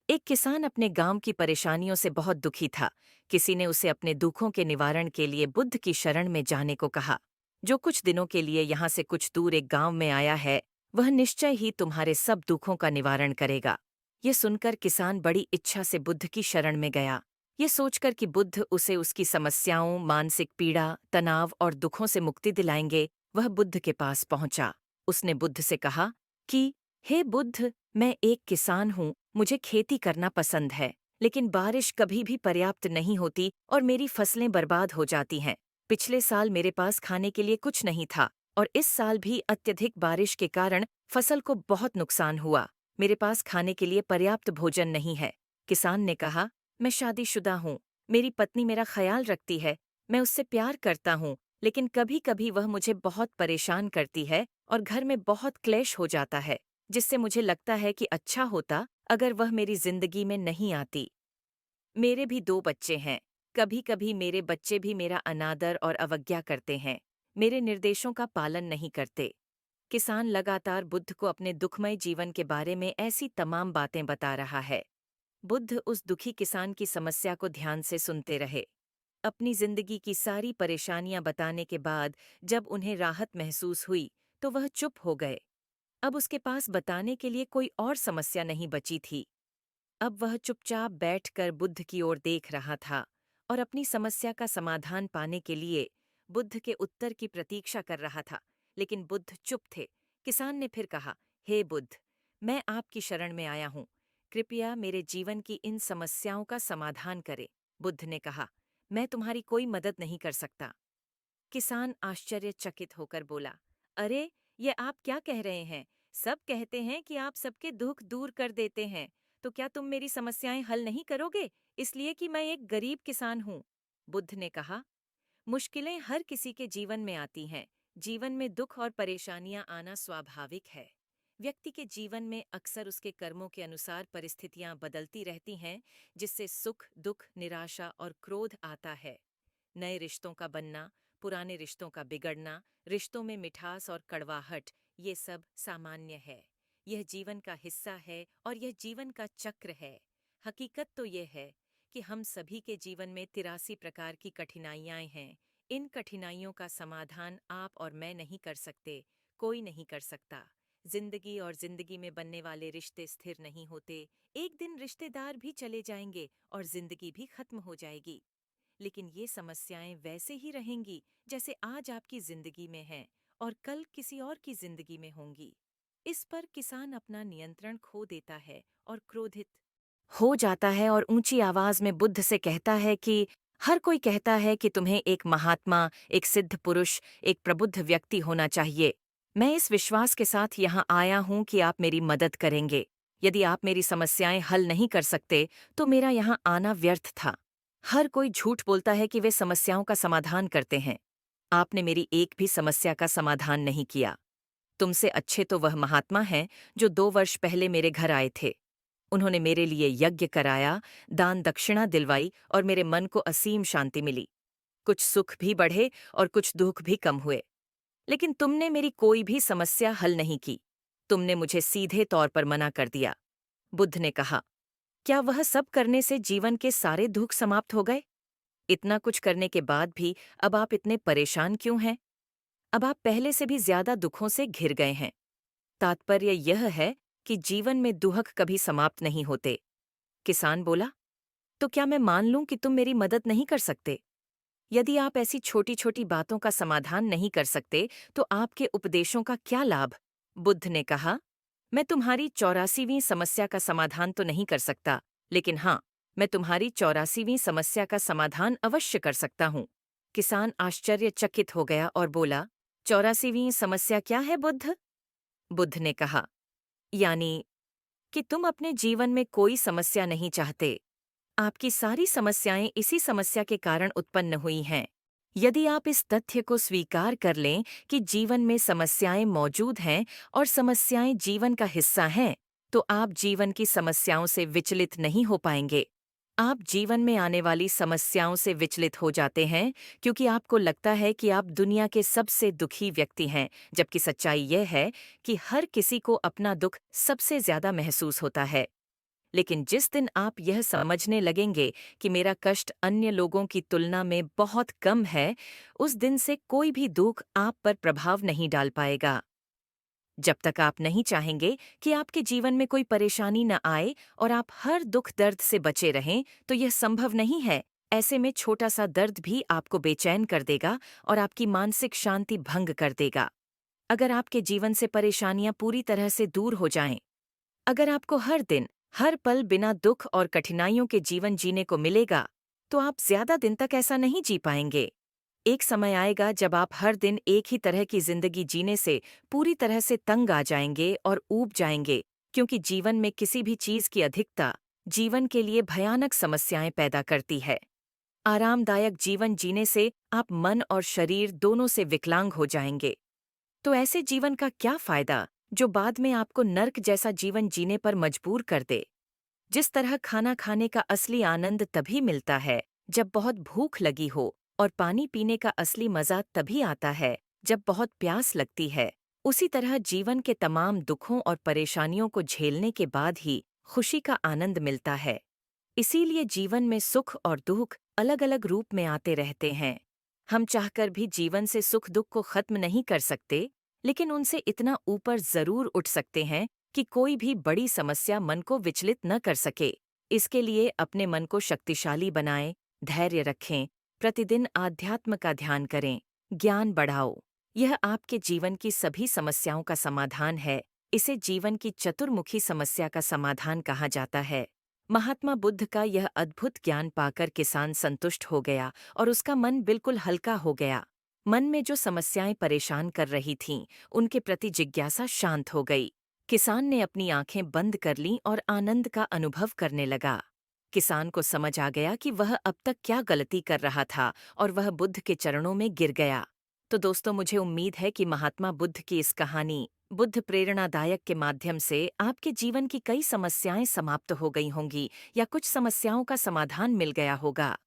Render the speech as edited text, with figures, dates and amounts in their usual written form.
एक किसान अपने गांव की परेशानियों से बहुत दुखी था। किसी ने उसे अपने दुखों के निवारण के लिए बुद्ध की शरण में जाने को कहा। जो कुछ दिनों के लिए यहाँ से कुछ दूर एक गांव में आया है, वह निश्चय ही तुम्हारे सब दुखों का निवारण करेगा। ये सुनकर किसान बड़ी इच्छा से बुद्ध की शरण में गया। ये सोचकर कि बुद्ध उसे उसकी समस्याओं, मानसिक पीड़ा, तनाव और दुखों से मुक्ति दिलाएंगे, वह बुद्ध के पास पहुंचा। उसने बुद्ध से कहा कि हे बुद्ध, मैं एक किसान हूँ, मुझे खेती करना पसंद है, लेकिन बारिश कभी भी पर्याप्त नहीं होती और मेरी फसलें बर्बाद हो जाती हैं। पिछले साल मेरे पास खाने के लिए कुछ नहीं था और इस साल भी अत्यधिक बारिश के कारण फसल को बहुत नुकसान हुआ। मेरे पास खाने के लिए पर्याप्त भोजन नहीं है। किसान ने कहा, मैं शादीशुदा हूँ, मेरी पत्नी मेरा ख्याल रखती है, मैं उससे प्यार करता हूँ, लेकिन कभी कभी वह मुझे बहुत परेशान करती है और घर में बहुत क्लेश हो जाता है, जिससे मुझे लगता है कि अच्छा होता अगर वह मेरी जिंदगी में नहीं आती। मेरे भी दो बच्चे हैं। कभी कभी मेरे बच्चे भी मेरा अनादर और अवज्ञा करते हैं, मेरे निर्देशों का पालन नहीं करते। किसान लगातार बुद्ध को अपने दुखमय जीवन के बारे में ऐसी तमाम बातें बता रहा है। बुद्ध उस दुखी किसान की समस्या को ध्यान से सुनते रहे। अपनी जिंदगी की सारी परेशानियां बताने के बाद जब उन्हें राहत महसूस हुई, तो वह चुप हो गए। अब उसके पास बताने के लिए कोई और समस्या नहीं बची थी। अब वह चुपचाप बैठकर बुद्ध की ओर देख रहा था और अपनी समस्या का समाधान पाने के लिए बुद्ध के उत्तर की प्रतीक्षा कर रहा था। लेकिन बुद्ध चुप थे। किसान ने फिर कहा, हे बुद्ध, मैं आपकी शरण में आया हूँ, कृपया मेरे जीवन की इन समस्याओं का समाधान करें। बुद्ध ने कहा, मैं तुम्हारी कोई मदद नहीं कर सकता। किसान आश्चर्यचकित होकर बोला, अरे, ये आप क्या कह रहे हैं? सब कहते हैं कि आप सबके दुख दूर कर देते हैं, तो क्या तुम मेरी समस्याएं हल नहीं करोगे, इसलिए कि मैं एक गरीब किसान हूँ? बुद्ध ने कहा, मुश्किलें हर किसी के जीवन में आती हैं। जीवन में दुख और परेशानियां आना स्वाभाविक है। व्यक्ति के जीवन में अक्सर उसके कर्मों के अनुसार परिस्थितियां बदलती रहती हैं, जिससे सुख, दुख, निराशा और क्रोध आता है। नए रिश्तों का बनना, पुराने रिश्तों का बिगड़ना, रिश्तों में मिठास और कड़वाहट, ये सब सामान्य है। यह जीवन का हिस्सा है और यह जीवन का चक्र है। हकीकत तो यह है कि हम सभी के जीवन में 83 प्रकार की कठिनाइयाँ हैं। इन कठिनाइयों का समाधान आप और मैं नहीं कर सकते, कोई नहीं कर सकता। जिंदगी और जिंदगी में बनने वाले रिश्ते स्थिर नहीं होते। एक दिन रिश्तेदार भी चले जाएंगे और जिंदगी भी खत्म हो जाएगी। लेकिन ये समस्याएं वैसे ही रहेंगी जैसे आज आपकी जिंदगी में हैं और कल किसी और की जिंदगी में होंगी। इस पर किसान अपना नियंत्रण खो देता है और क्रोधित हो जाता है और ऊंची आवाज में बुद्ध से कहता है कि हर कोई कहता है कि तुम्हें एक महात्मा, एक सिद्ध पुरुष, एक प्रबुद्ध व्यक्ति होना चाहिए। मैं इस विश्वास के साथ यहाँ आया हूँ कि आप मेरी मदद करेंगे। यदि आप मेरी समस्याएं हल नहीं कर सकते, तो मेरा यहाँ आना व्यर्थ था। हर कोई झूठ बोलता है कि वे समस्याओं का समाधान करते हैं। आपने मेरी एक भी समस्या का समाधान नहीं किया। तुमसे अच्छे तो वह महात्मा हैं जो 2 वर्ष पहले मेरे घर आए थे। उन्होंने मेरे लिए यज्ञ कराया, दान दक्षिणा दिलवाई और मेरे मन को असीम शांति मिली। कुछ सुख भी बढ़े और कुछ दुख भी कम हुए। लेकिन तुमने मेरी कोई भी समस्या हल नहीं की। तुमने मुझे सीधे तौर पर मना कर दिया। बुद्ध ने कहा, क्या वह सब करने से जीवन के सारे दुख समाप्त हो गए? इतना कुछ करने के बाद भी अब आप इतने परेशान क्यों हैं? अब आप पहले से भी ज्यादा दुखों से घिर गए हैं। तात्पर्य यह है कि जीवन में दुख कभी समाप्त नहीं होते। किसान बोला, तो क्या मैं मान लूं कि तुम मेरी मदद नहीं कर सकते? यदि आप ऐसी छोटी छोटी बातों का समाधान नहीं कर सकते, तो आपके उपदेशों का क्या लाभ? बुद्ध ने कहा, मैं तुम्हारी 84वीं समस्या का समाधान तो नहीं कर सकता, लेकिन हाँ, मैं तुम्हारी 84वीं समस्या का समाधान अवश्य कर सकता हूँ। किसान आश्चर्यचकित हो गया और बोला, 84वीं समस्या क्या है बुद्ध? बुद्ध ने कहा, यानी कि तुम अपने जीवन में कोई समस्या नहीं चाहते। आपकी सारी समस्याएं इसी समस्या के कारण उत्पन्न हुई हैं। यदि आप इस तथ्य को स्वीकार कर लें कि जीवन में समस्याएं मौजूद हैं और समस्याएं जीवन का हिस्सा हैं, तो आप जीवन की समस्याओं से विचलित नहीं हो पाएंगे। आप जीवन में आने वाली समस्याओं से विचलित हो जाते हैं क्योंकि आपको लगता है कि आप दुनिया के सबसे दुखी व्यक्ति हैं, जबकि सच्चाई यह है कि हर किसी को अपना दुख सबसे ज्यादा महसूस होता है। लेकिन जिस दिन आप यह समझने लगेंगे कि मेरा कष्ट अन्य लोगों की तुलना में बहुत कम है, उस दिन से कोई भी दुख आप पर प्रभाव नहीं डाल पाएगा। जब तक आप नहीं चाहेंगे कि आपके जीवन में कोई परेशानी न आए और आप हर दुख दर्द से बचे रहें, तो यह संभव नहीं है। ऐसे में छोटा सा दर्द भी आपको बेचैन कर देगा और आपकी मानसिक शांति भंग कर देगा। अगर आपके जीवन से परेशानियां पूरी तरह से दूर हो जाएं, अगर आपको हर दिन, हर पल बिना दुख और कठिनाइयों के जीवन जीने को मिलेगा, तो आप ज्यादा दिन तक ऐसा नहीं जी पाएंगे। एक समय आएगा जब आप हर दिन एक ही तरह की जिंदगी जीने से पूरी तरह से तंग आ जाएंगे और ऊब जाएंगे, क्योंकि जीवन में किसी भी चीज की अधिकता जीवन के लिए भयानक समस्याएं पैदा करती है। आरामदायक जीवन जीने से आप मन और शरीर दोनों से विकलांग हो जाएंगे। तो ऐसे जीवन का क्या फायदा जो बाद में आपको नर्क जैसा जीवन जीने पर मजबूर कर दे। जिस तरह खाना खाने का असली आनंद तभी मिलता है जब बहुत भूख लगी हो, और पानी पीने का असली मजा तभी आता है जब बहुत प्यास लगती है, उसी तरह जीवन के तमाम दुखों और परेशानियों को झेलने के बाद ही खुशी का आनंद मिलता है। इसीलिए जीवन में सुख और दुख अलग अलग रूप में आते रहते हैं। हम चाहकर भी जीवन से सुख दुख को खत्म नहीं कर सकते, लेकिन उनसे इतना ऊपर जरूर उठ सकते हैं कि कोई भी बड़ी समस्या मन को विचलित न कर सके। इसके लिए अपने मन को शक्तिशाली बनाएं, धैर्य रखें, प्रतिदिन आध्यात्म का ध्यान करें, ज्ञान बढ़ाओ। यह आपके जीवन की सभी समस्याओं का समाधान है। इसे जीवन की चतुर्मुखी समस्या का समाधान कहा जाता है। महात्मा बुद्ध का यह अद्भुत ज्ञान पाकर किसान संतुष्ट हो गया और उसका मन बिल्कुल हल्का हो गया। मन में जो समस्याएं परेशान कर रही थीं, उनके प्रति जिज्ञासा शांत हो गई। किसान ने अपनी आंखें बंद कर लीं और आनंद का अनुभव करने लगा। किसान को समझ आ गया कि वह अब तक क्या गलती कर रहा था और वह बुद्ध के चरणों में गिर गया। तो दोस्तों, मुझे उम्मीद है कि महात्मा बुद्ध की इस कहानी बुद्ध प्रेरणादायक के माध्यम से आपके जीवन की कई समस्याएं समाप्त हो गई होंगी या कुछ समस्याओं का समाधान मिल गया होगा।